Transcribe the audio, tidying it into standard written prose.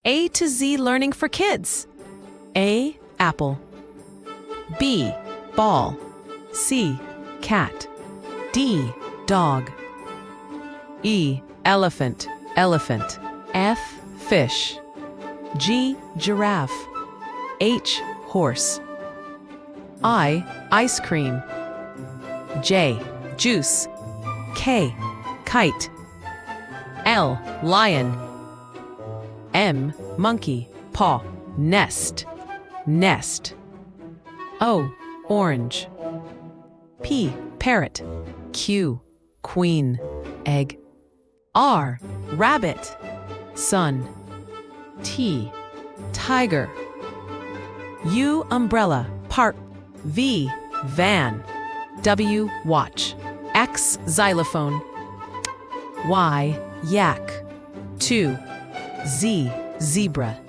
A to Z learning for kids. A, apple. B, ball. C, cat. D, dog. E, elephant, elephant. F, fish. G, giraffe. H, horse. I, ice cream. J, juice. K, kite. L, lion. M, monkey, paw, nest, nest. O, orange. P, parrot. Q, queen, egg. R, rabbit, sun. T, tiger. U, umbrella, park. V, van. W, watch. X, xylophone. Y, yak. 2, Z, zebra.